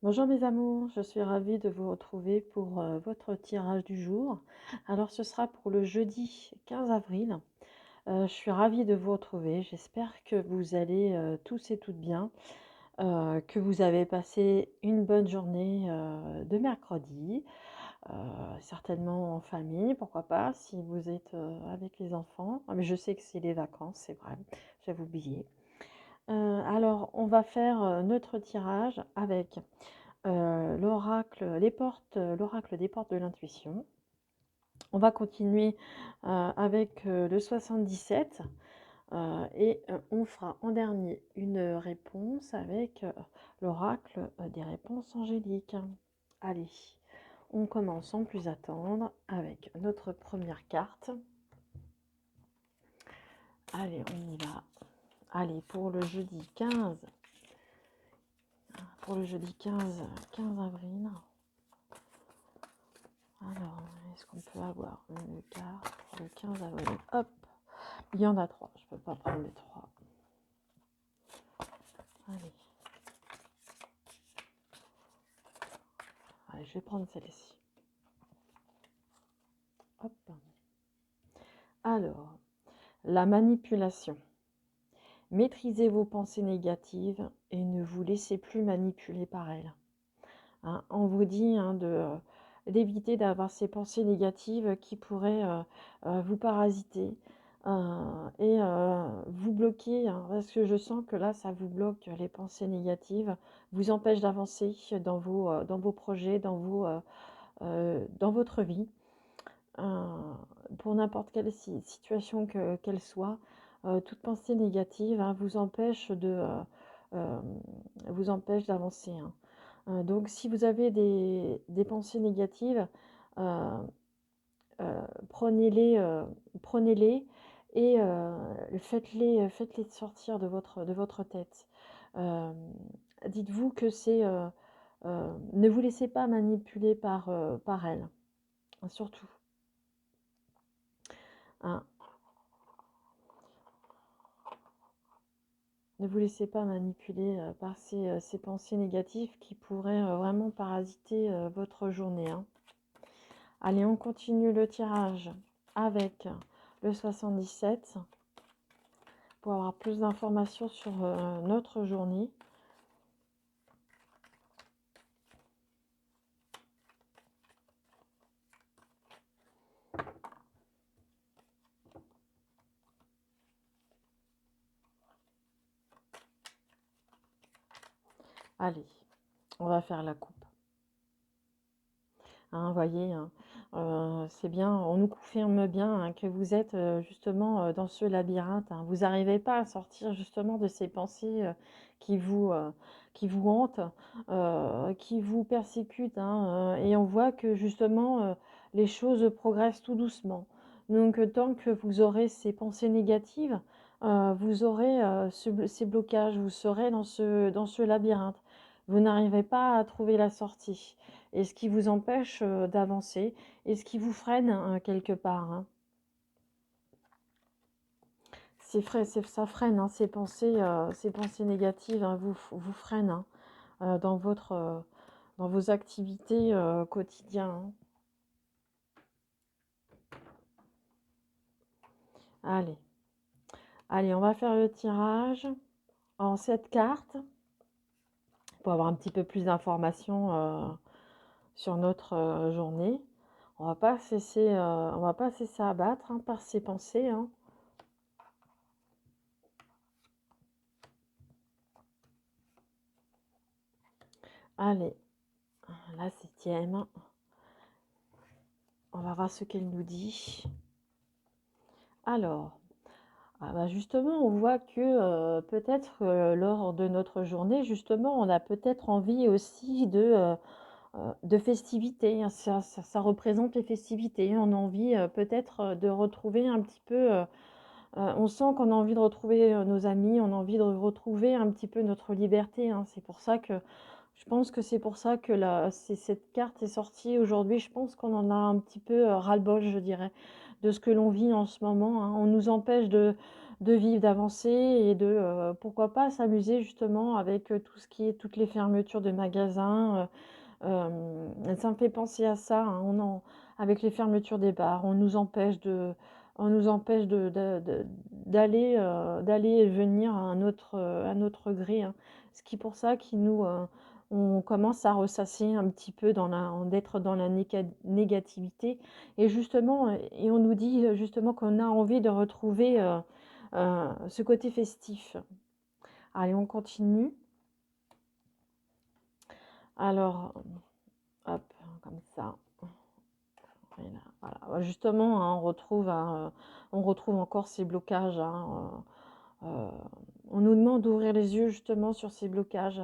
Bonjour mes amours, je suis ravie de vous retrouver pour votre tirage du jour. Alors ce sera pour le jeudi 15 avril. Je suis ravie de vous retrouver. J'espère que vous allez tous et toutes bien, que vous avez passé une bonne journée de mercredi, certainement en famille, pourquoi pas, si vous êtes avec les enfants. Ah, mais je sais que c'est les vacances, c'est vrai, j'avais oublié. Alors on va faire notre tirage avec l'oracle des portes de l'intuition. On va continuer avec le 77 et on fera en dernier une réponse avec l'oracle des réponses angéliques. Allez, on commence sans plus attendre avec notre première carte. Allez, on y va. Allez, pour le jeudi 15, pour le jeudi 15 avril. Alors, est-ce qu'on peut avoir une carte pour le 15 avril? Hop, il y en a trois. Je ne peux pas prendre les trois. Allez. Allez, je vais prendre celle-ci. Hop. Alors, la manipulation. Maîtrisez vos pensées négatives et ne vous laissez plus manipuler par elles. Hein, on vous dit d'éviter d'avoir ces pensées négatives qui pourraient vous parasiter et vous bloquer, hein, parce que je sens que là, ça vous bloque les pensées négatives, vous empêche d'avancer dans vos projets, dans votre vie, euh, pour n'importe quelle situation qu'elle soit. Toute pensée négative hein, euh, vous empêche d'avancer. Hein. Donc si vous avez des pensées négatives, euh, prenez-les et faites-les sortir de votre tête. Euh, Dites-vous que ne vous laissez pas manipuler par elles, hein, surtout. Hein. Ne vous laissez pas manipuler par ces pensées négatives qui pourraient vraiment parasiter votre journée. Hein. Allez, on continue le tirage avec le 77 pour avoir plus d'informations sur notre journée. Allez, on va faire la coupe. Hein, voyez, hein, c'est bien, on nous confirme bien hein, que vous êtes justement dans ce labyrinthe. Hein. Vous n'arrivez pas à sortir justement de ces pensées qui vous, euh, qui vous hantent, qui vous persécutent. Hein, et on voit que justement les choses progressent tout doucement. Donc tant que vous aurez ces pensées négatives, vous aurez ces blocages, vous serez dans ce labyrinthe. Vous n'arrivez pas à trouver la sortie et ce qui vous empêche d'avancer et ce qui vous freine quelque part. Hein. Ça freine, hein, ces pensées négatives hein, vous freinent hein, dans vos activités quotidiennes. Hein. Allez. Allez, on va faire le tirage en 7 cartes pour avoir un petit peu plus d'informations sur notre journée. On va pas on va pas se laisser abattre hein, par ces pensées. Hein. Allez, la 7e. On va voir ce qu'elle nous dit. Alors, ah bah justement, on voit que peut-être lors de notre journée, justement, on a peut-être envie aussi de festivités. Hein. Ça représente les festivités. On a envie peut-être de retrouver un petit peu. On sent qu'on a envie de retrouver nos amis, on a envie de retrouver un petit peu notre liberté. Hein. C'est pour ça que je pense que c'est pour ça que cette carte est sortie aujourd'hui. Je pense qu'on en a un petit peu ras-le-bol, je dirais, de ce que l'on vit en ce moment. Hein. On nous empêche de vivre, d'avancer et de, pourquoi pas s'amuser justement avec, tout ce qui est toutes les fermetures de magasins, ça me fait penser à ça, hein, avec les fermetures des bars, on nous empêche d'aller et venir à notre gré, hein. Ce qui pour ça qui nous, on commence à ressasser un petit peu d'être dans la négativité et justement, et on nous dit, justement qu'on a envie de retrouver, ce côté festif. Allez, on continue. Alors, hop, comme ça. Voilà. Justement, hein, on retrouve encore ces blocages, hein, on nous demande d'ouvrir les yeux justement sur ces blocages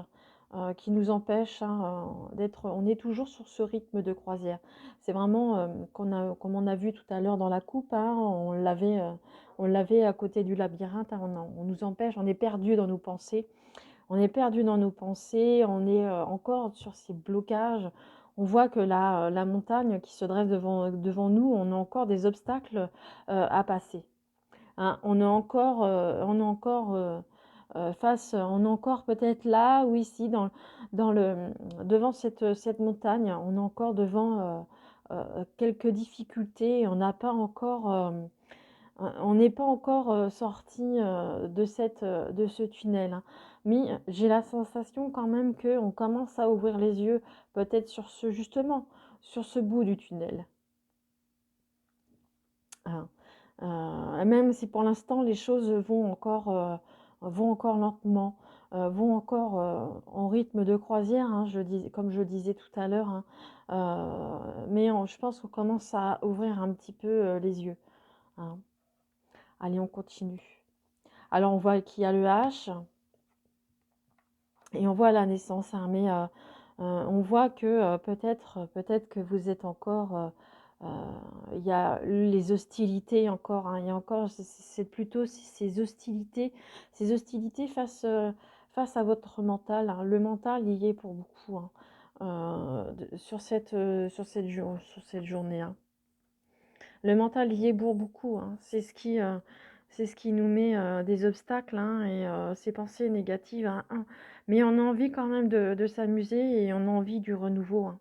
qui nous empêchent, hein, d'être. On est toujours sur ce rythme de croisière. C'est vraiment comme on a vu tout à l'heure dans la coupe, hein, on l'avait à côté du labyrinthe, hein, on nous empêche, on est perdu dans nos pensées. On est perdu dans nos pensées, on est encore sur ces blocages. On voit que la montagne qui se dresse devant nous, on a encore des obstacles à passer, hein. On est encore peut-être là ou ici, devant cette montagne, on est encore devant quelques difficultés. On n'est pas encore sorti de ce tunnel, hein. Mais j'ai la sensation quand même qu'on commence à ouvrir les yeux, peut-être justement, sur ce bout du tunnel, hein. Même si pour l'instant les choses vont encore lentement, vont encore en rythme de croisière, hein, comme je disais tout à l'heure, hein. Mais je pense qu'on commence à ouvrir un petit peu les yeux, hein. Allez, on continue. Alors on voit qu'il y a le H et on voit la naissance, hein, mais on voit que peut-être que vous êtes encore, il y a les hostilités encore, hein, il y a encore, c'est plutôt ces hostilités face à votre mental, hein. Le mental il y est pour beaucoup, hein, sur cette journée, hein. Le mental y est pour beaucoup, hein. C'est ce qui nous met des obstacles, hein, et ces pensées négatives, hein. Mais on a envie quand même de s'amuser et on a envie du renouveau, hein.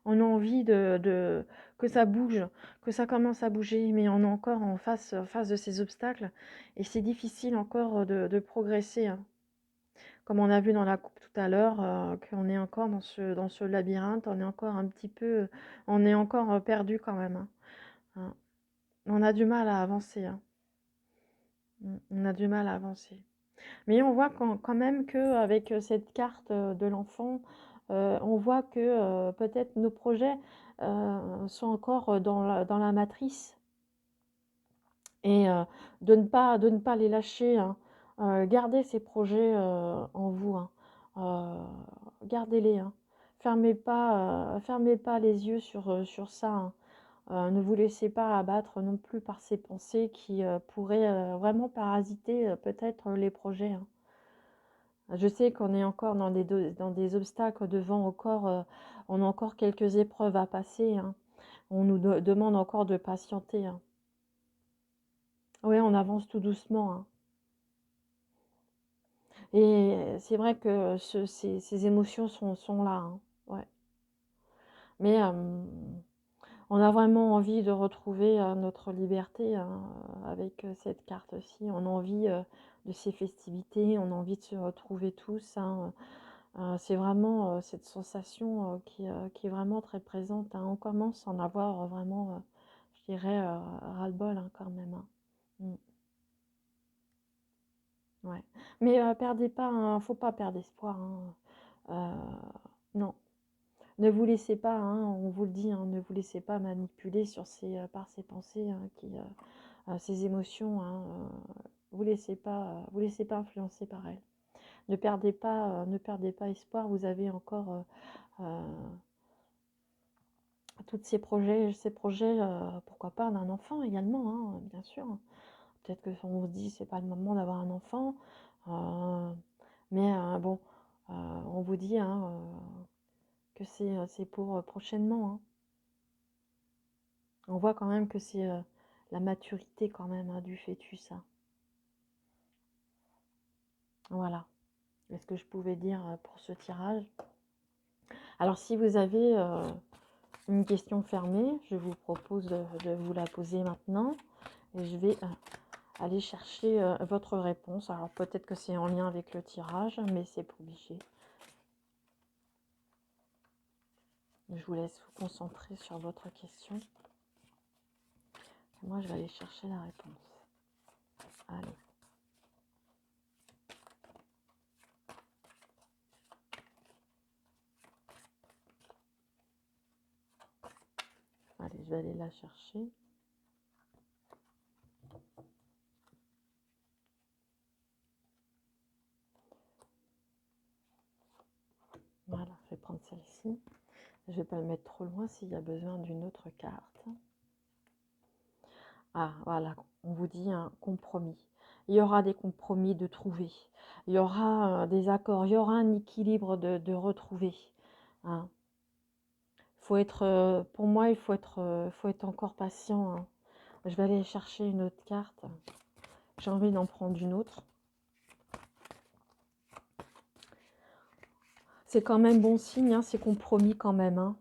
On a envie que ça bouge, que ça commence à bouger, mais on est encore en face de ces obstacles et c'est difficile encore de progresser, hein. Comme on a vu dans la coupe tout à l'heure, qu'on est encore dans ce labyrinthe, on est encore un petit peu, on est encore perdu quand même, hein. Hein. On a du mal à avancer, hein. On a du mal à avancer. Mais on voit quand même qu'avec cette carte de l'enfant, on voit que peut-être nos projets sont encore dans la matrice et de ne pas les lâcher, hein. Gardez ces projets en vous, hein. Euh, Gardez-les, hein. Fermez pas les yeux sur ça, hein. Ne vous laissez pas abattre non plus par ces pensées qui pourraient vraiment parasiter peut-être les projets, hein. Je sais qu'on est encore dans des obstacles devant encore, on a encore quelques épreuves à passer, hein. On nous demande encore de patienter, hein. Oui, on avance tout doucement, hein. Et c'est vrai que ces émotions sont là, hein. Ouais. Mais on a vraiment envie de retrouver notre liberté, hein, avec cette carte-ci. On a envie de ces festivités, on a envie de se retrouver tous, hein. C'est vraiment cette sensation qui est vraiment très présente, hein. On commence à en avoir vraiment, je dirais, ras-le-bol, hein, quand même, hein. Mm, ouais. Mais perdez pas, hein, faut pas perdre espoir, hein. Non. Ne vous laissez pas, hein, on vous le dit, hein, ne vous laissez pas manipuler par ces pensées, hein, ces émotions, hein, vous laissez pas influencer par elles. Ne perdez pas espoir. Vous avez encore euh, tous ces projets, pourquoi pas d'un enfant également, hein, bien sûr. Peut-être que on se dit c'est pas le moment d'avoir un enfant, euh, mais bon, on vous dit, hein, que c'est pour prochainement, hein. On voit quand même que c'est la maturité quand même hein, du fœtus. Hein. Voilà. Est-ce que je pouvais dire pour ce tirage? Alors, si vous avez une question fermée, je vous propose de vous la poser maintenant. Et je vais aller chercher votre réponse. Alors, peut-être que c'est en lien avec le tirage, mais c'est pas obligé. Je vous laisse vous concentrer sur votre question. Moi, je vais aller chercher la réponse. Allez. Allez, je vais aller la chercher. Voilà, je vais prendre celle-ci. Je ne vais pas le mettre trop loin s'il y a besoin d'une autre carte. Ah, voilà, on vous dit un compromis. Il y aura des compromis de trouver. Il y aura des accords. Il y aura un équilibre de retrouver. Hein. Faut être, pour moi, il faut être encore patient. Hein. Je vais aller chercher une autre carte. J'ai envie d'en prendre une autre. C'est quand même bon signe, hein, c'est compromis quand même. Hein.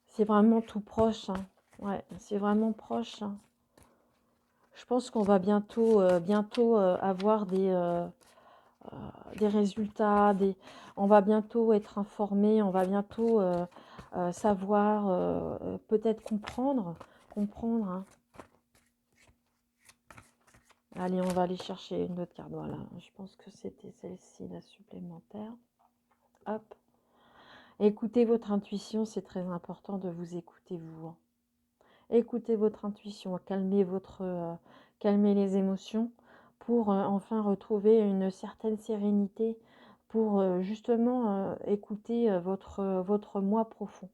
C'est vraiment tout proche. Hein. Ouais, c'est vraiment proche. Hein. Je pense qu'on va bientôt avoir des résultats. On va bientôt être informé. On va bientôt savoir, peut-être comprendre. Hein. Allez, on va aller chercher une autre carte. Voilà, je pense que c'était celle-ci, la supplémentaire. Hop. Écoutez votre intuition, c'est très important de vous écouter vous. Hein. Écoutez votre intuition, calmez les émotions pour enfin retrouver une certaine sérénité, pour justement écouter votre moi profond.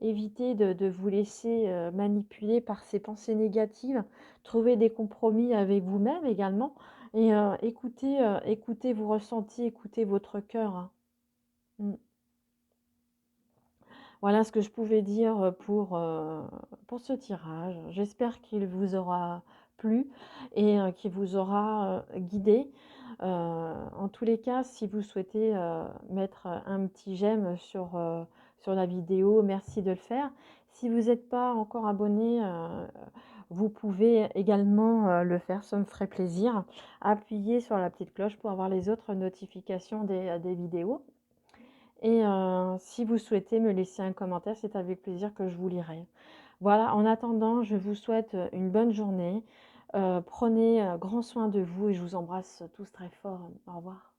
Évitez de vous laisser manipuler par ces pensées négatives. Trouvez des compromis avec vous-même également. Et écoutez vos ressentis, écoutez votre cœur. Hein. Voilà ce que je pouvais dire pour ce tirage. J'espère qu'il vous aura plu et qu'il vous aura guidé. En tous les cas, si vous souhaitez mettre un petit j'aime sur la vidéo, merci de le faire. Si vous n'êtes pas encore abonné, vous pouvez également le faire, ça me ferait plaisir. Appuyez sur la petite cloche pour avoir les autres notifications des vidéos. Et si vous souhaitez me laisser un commentaire, c'est avec plaisir que je vous lirai. Voilà, en attendant, je vous souhaite une bonne journée. Prenez grand soin de vous et je vous embrasse tous très fort. Au revoir.